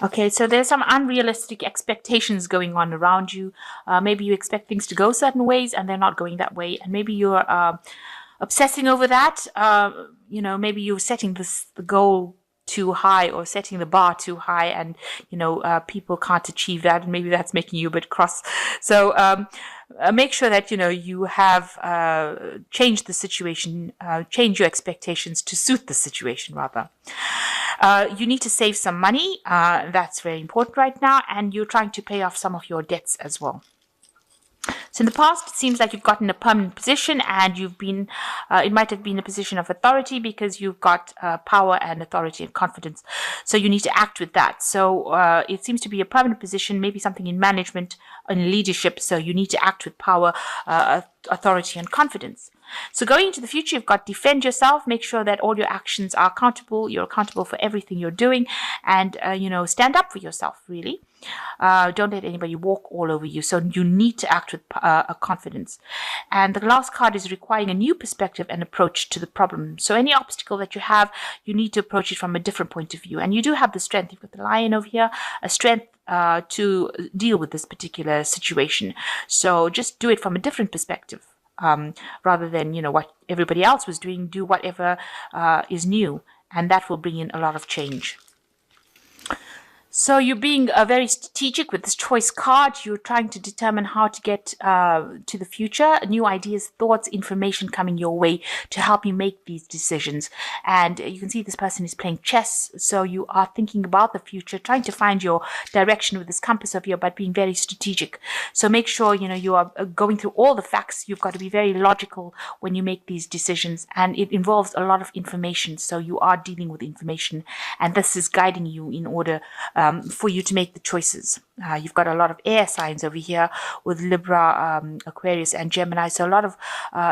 Okay, so there's some unrealistic expectations going on around you. Maybe you expect things to go certain ways and they're not going that way. And maybe you're obsessing over that. Maybe you're setting the goal too high or setting the bar too high, and people can't achieve that, and maybe that's making you a bit cross. So make sure that you have changed the situation, change your expectations to suit the situation rather. You need to save some money. That's very important right now, and you're trying to pay off some of your debts as well. So in the past, it seems like you've gotten a permanent position, and it might have been a position of authority because you've got power and authority and confidence. So you need to act with that. So it seems to be a permanent position, maybe something in management and leadership. So you need to act with power, authority, and confidence. So going into the future, you've got to defend yourself, make sure that all your actions are accountable. You're accountable for everything you're doing, and stand up for yourself, really. Don't let anybody walk all over you. So you need to act with a confidence. And the last card is requiring a new perspective and approach to the problem. So any obstacle that you have, you need to approach it from a different point of view. And you do have the strength. You've got the lion over here, a strength to deal with this particular situation. So just do it from a different perspective. Rather than what everybody else was doing, do whatever is new, and that will bring in a lot of change. So you're being very strategic with this choice card. You're trying to determine how to get to the future, new ideas, thoughts, information coming your way to help you make these decisions. And you can see this person is playing chess. So you are thinking about the future, trying to find your direction with this compass of yours, but being very strategic. So make sure, you are going through all the facts. You've got to be very logical when you make these decisions. And it involves a lot of information. So you are dealing with information. And this is guiding you in order for you to make the choices. You've got a lot of air signs over here with Libra, Aquarius, and Gemini. So a lot of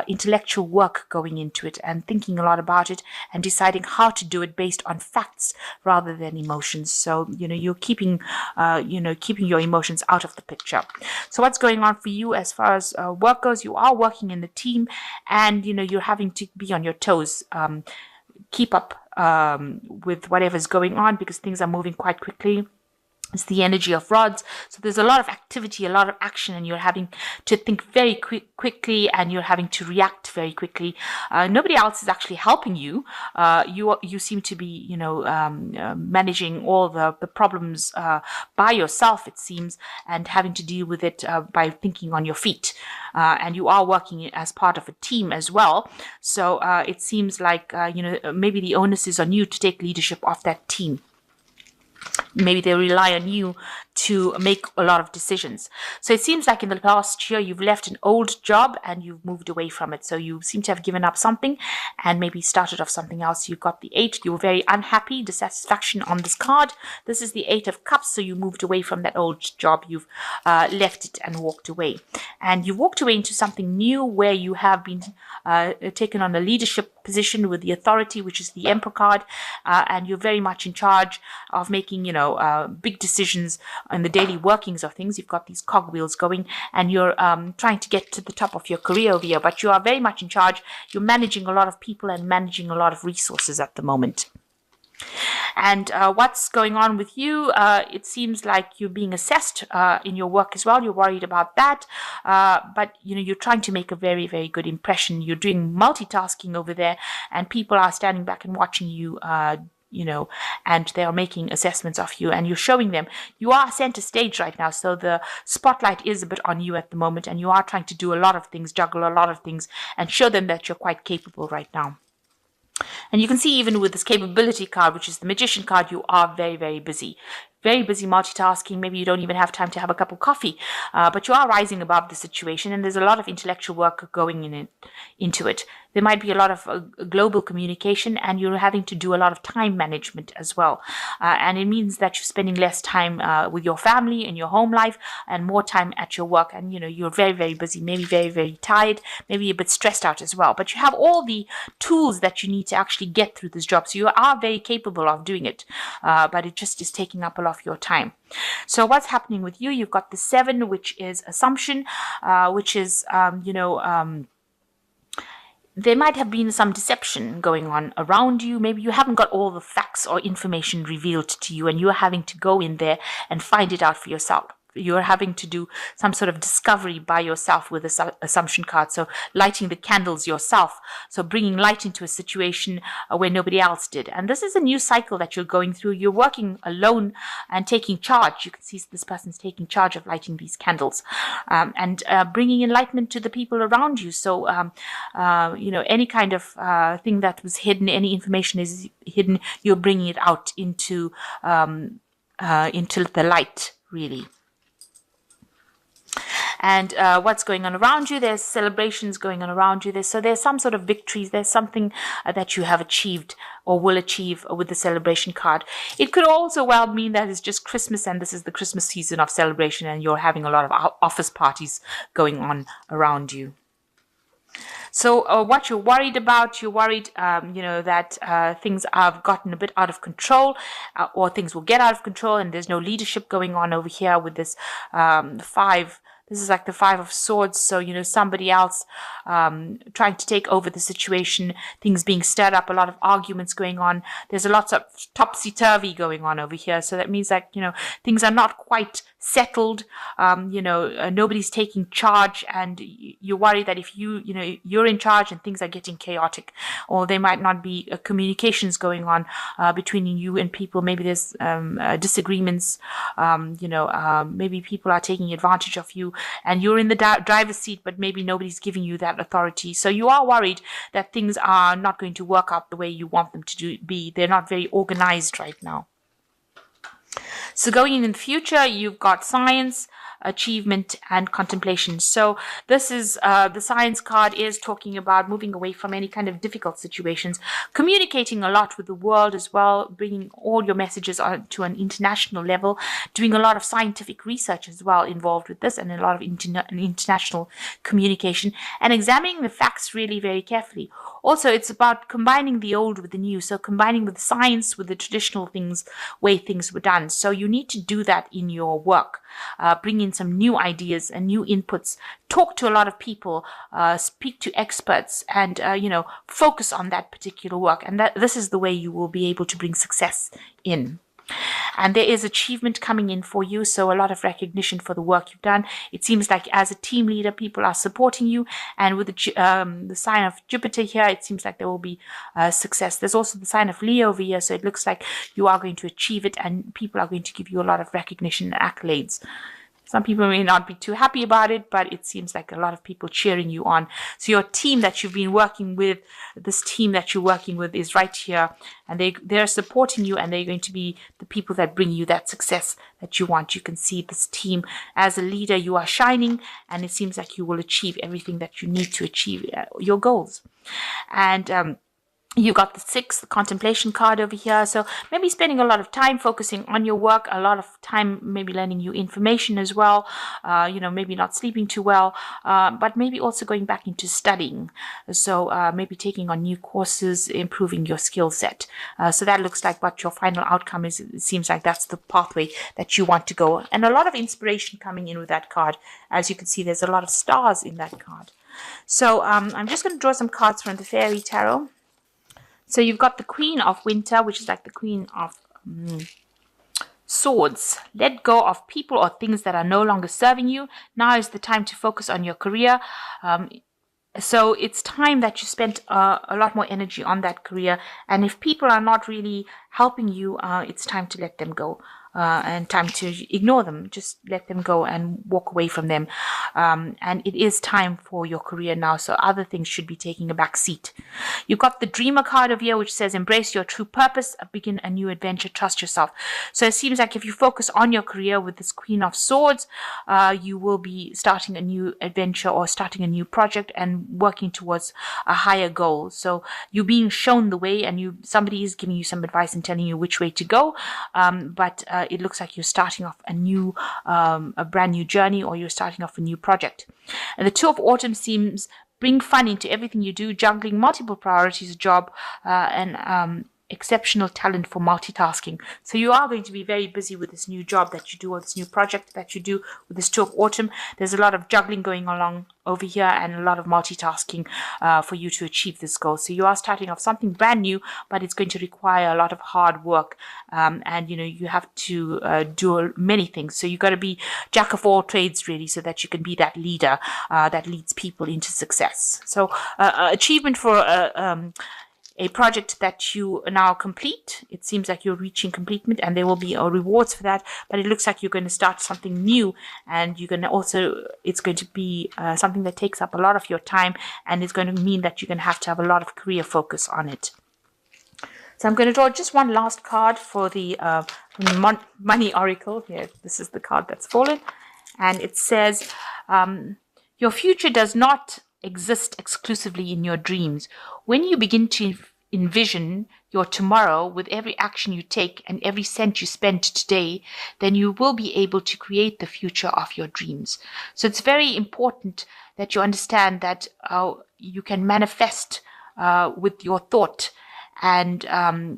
intellectual work going into it and thinking a lot about it and deciding how to do it based on facts rather than emotions. So, you're keeping your emotions out of the picture. So what's going on for you as far as work goes? You are working in the team, and, you're having to be on your toes. Keep up with whatever's going on because things are moving quite quickly. It's the energy of rods. So there's a lot of activity, a lot of action, and you're having to think very quickly, and you're having to react very quickly. Nobody else is actually helping you. You seem to be, managing all the problems by yourself, it seems, and having to deal with it by thinking on your feet. And you are working as part of a team as well. So it seems like, maybe the onus is on you to take leadership of that team. Maybe they rely on you to make a lot of decisions. So it seems like in the last year you've left an old job and you've moved away from it. So you seem to have given up something and maybe started off something else. You got the 8. You were very unhappy, dissatisfaction on this card. This is the 8 of Cups. So you moved away from that old job. You've left it and walked away. And you walked away into something new where you have been taken on a leadership position with the authority, which is the Emperor card. And you're very much in charge of making, big decisions in the daily workings of things. You've got these cogwheels going, and you're trying to get to the top of your career over here, but you are very much in charge. You're managing a lot of people and managing a lot of resources at the moment. And what's going on with you? It seems like you're being assessed in your work as well. You're worried about that, but you're trying to make a very, very good impression. You're doing multitasking over there, and people are standing back and watching you and they are making assessments of you, and you're showing them. You are center stage right now, so the spotlight is a bit on you at the moment, and you are trying to do a lot of things, juggle a lot of things, and show them that you're quite capable right now. And you can see even with this capability card, which is the Magician card, you are very, very busy. Very busy multitasking. Maybe you don't even have time to have a cup of coffee, but you are rising above the situation, and there's a lot of intellectual work going into it. There might be a lot of global communication, and you're having to do a lot of time management as well. And it means that you're spending less time with your family and your home life and more time at your work. And, you're very, very busy, maybe very, very tired, maybe a bit stressed out as well. But you have all the tools that you need to actually get through this job. So you are very capable of doing it, but it just is taking up a lot of your time. So what's happening with you? You've got the 7, which is assumption, which is, there might have been some deception going on around you. Maybe you haven't got all the facts or information revealed to you, and you're having to go in there and find it out for yourself. You're having to do some sort of discovery by yourself with the assumption card. So lighting the candles yourself. So bringing light into a situation where nobody else did. And this is a new cycle that you're going through. You're working alone and taking charge. You can see this person's taking charge of lighting these candles and bringing enlightenment to the people around you. So, any kind of thing that was hidden, any information is hidden, you're bringing it out into the light, really. And what's going on around you? There's celebrations going on around you. There's some sort of victories. There's something that you have achieved or will achieve with the celebration card. It could also well mean that it's just Christmas and this is the Christmas season of celebration and you're having a lot of office parties going on around you. So what you're worried about, you're worried, that things have gotten a bit out of control or things will get out of control and there's no leadership going on over here with this five. This is like the Five of Swords. So, somebody else trying to take over the situation, things being stirred up, a lot of arguments going on. There's a lot of topsy-turvy going on over here. So that means that, things are not quite settled. Nobody's taking charge and you're worried that if you're in charge and things are getting chaotic, or there might not be communications going on between you and people. Maybe there's disagreements. Maybe people are taking advantage of you and you're in the driver's seat, but maybe nobody's giving you that authority. So you are worried that things are not going to work out the way you want them to be. They're not very organized right now. So going in the future, you've got science, achievement, and contemplation. So this is the science card is talking about moving away from any kind of difficult situations, communicating a lot with the world as well, bringing all your messages on to an international level, doing a lot of scientific research as well involved with this, and a lot of international communication, and examining the facts really very carefully. Also, it's about combining the old with the new, so combining with science with the traditional things, way things were done. So you need to do that in your work. Bring in some new ideas and new inputs, talk to a lot of people, speak to experts, and focus on that particular work. And this is the way you will be able to bring success in. And there is achievement coming in for you, so a lot of recognition for the work you've done. It seems like as a team leader, people are supporting you, and with the sign of Jupiter here, it seems like there will be success. There's also the sign of Leo over here, so it looks like you are going to achieve it, and people are going to give you a lot of recognition and accolades. Some people may not be too happy about it, but it seems like a lot of people cheering you on. So your team that you've been working with, this team that you're working with is right here, and they're supporting you, and they're going to be the people that bring you that success that you want. You can see this team as a leader, you are shining, and it seems like you will achieve everything that you need to achieve your goals. And you've got the 6, the contemplation card over here. So maybe spending a lot of time focusing on your work, a lot of time maybe learning new information as well, maybe not sleeping too well, but maybe also going back into studying. So maybe taking on new courses, improving your skill set. So that looks like what your final outcome is. It seems like that's the pathway that you want to go. And a lot of inspiration coming in with that card. As you can see, there's a lot of stars in that card. So I'm just going to draw some cards from the Fairy Tarot. So you've got the Queen of Winter, which is like the Queen of Swords. Let go of people or things that are no longer serving you. Now is the time to focus on your career. So it's time that you spent a lot more energy on that career. And if people are not really helping you, it's time to let them go. And time to ignore them. Just let them go and walk away from them. And it is time for your career now, so other things should be taking a back seat. You've got the Dreamer card over here, which says embrace your true purpose, begin a new adventure, trust yourself. So it seems like if you focus on your career with this Queen of Swords, you will be starting a new adventure or starting a new project and working towards a higher goal. So you're being shown the way, and somebody is giving you some advice and telling you which way to go, but it looks like you're starting off a brand new journey, or you're starting off a new project. And the Two of Autumn seems bring fun into everything you do, juggling multiple priorities, job, and exceptional talent for multitasking. So you are going to be very busy with this new job that you do, or this new project that you do with this 2 of autumn. There's a lot of juggling going along over here and a lot of multitasking for you to achieve this goal. So you are starting off something brand new, but it's going to require a lot of hard work. And, you know, you have to do many things. So you've got to be jack of all trades, really, so that you can be that leader that leads people into success. So achievement for a project that you now complete. It seems like you're reaching completement, and there will be rewards for that, but it looks like you're going to start something new, and you're going to also, it's going to be something that takes up a lot of your time, and it's going to mean that you're going to have a lot of career focus on it. So I'm going to draw just one last card for the money oracle. Here, this is the card that's fallen, and it says, your future does not exist exclusively in your dreams. When you begin to envision your tomorrow with every action you take and every cent you spend today, then you will be able to create the future of your dreams. So it's very important that you understand that you can manifest with your thought and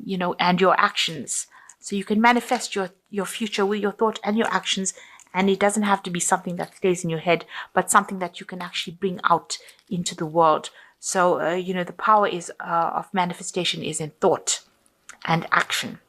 you know, and your actions. So you can manifest your future with your thought and your actions. And it doesn't have to be something that stays in your head, but something that you can actually bring out into the world. So, you know, the power is of manifestation is in thought and action.